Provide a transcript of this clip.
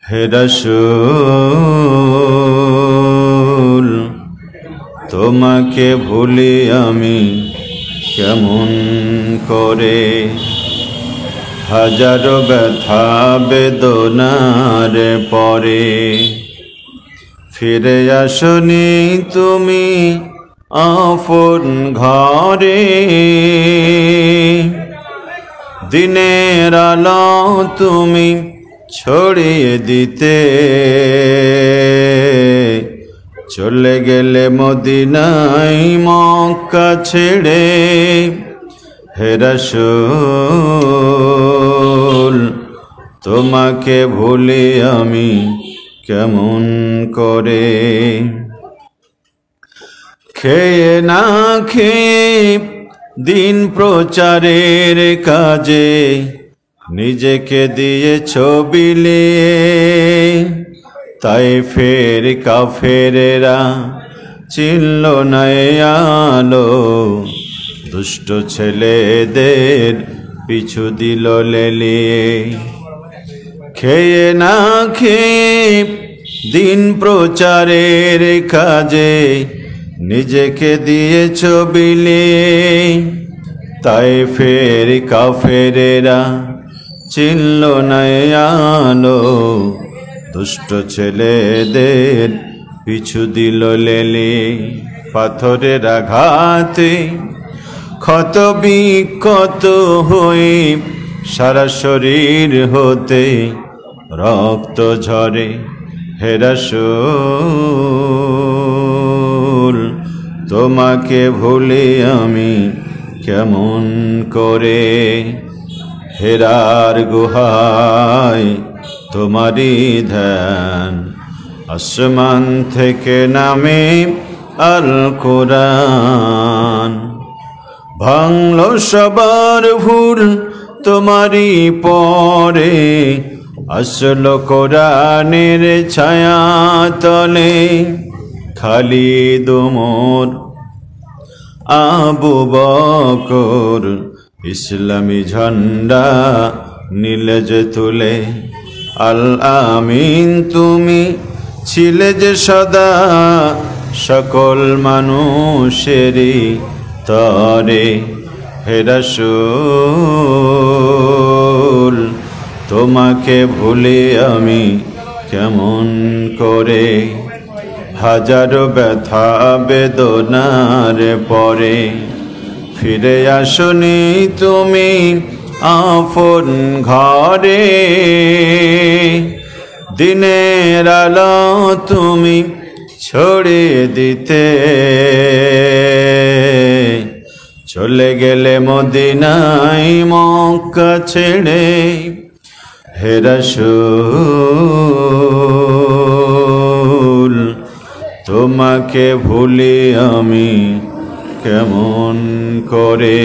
হে রাসূল তোমাকে ভুলি আমি কেমন করে, হাজারো ব্যথা বেদনার পরে ফিরে আসনি তুমি আপন ঘরে। দিনের আলো তুমি ছড়িয়ে দিতে চলে গেলে মদিনায় মক্কা ছেড়ে। হে রাসূল তোমাকে ভুলি আমি কেমন করে, খেয়ে না খেয়ে দিন প্রচারের কাজে নিজেকে দিয়েছ বিলিয়ে। তায়েফের কাফেরেরা চিনল না আলো, দুষ্ট ছেলেদের পিছু দিল লেলিয়ে। খেয়ে না খেয়ে দিন প্রচারের কাজে নিজেকে দিয়েছ বিলিয়ে। তায়েফের কাফেরেরা চিনল না আলো, দুষ্ট ছেলেদের পিছু দিল লেলিয়ে। পাথরের আঘাতে ক্ষত বিক্ষত হয়ে সারা শরীর হতে রক্ত ঝরে। হে রাসূল তোমাকে ভুলি আমি কেমন করে, হেরার গুহায় তোমারই ধ্যান, আসমান থেকে নামে আল কোরআন। ভাঙলো সবার ভুল তোমারই পরে, আসলো কোরআনের ছায়া তলে। খালিদ ওমর আবু বকর ইসলামী ঝান্ডা নিলে যে তুলে। আল আমিন তুমি ছিলে যে সদা সকল মানুষেরই তরে। হে রাসূল তোমাকে ভুলি আমি কেমন করে, হাজারো ব্যথা বেদনার পরে ফিরে আসনি তুমি আপন ঘরে। দিনের আলো তুমি ছড়িয়ে দিতে চলে গেলে মদিনায় মক্কা ছেড়ে। হে রাসূল তোমাকে ভুলি আমি কেমন করে।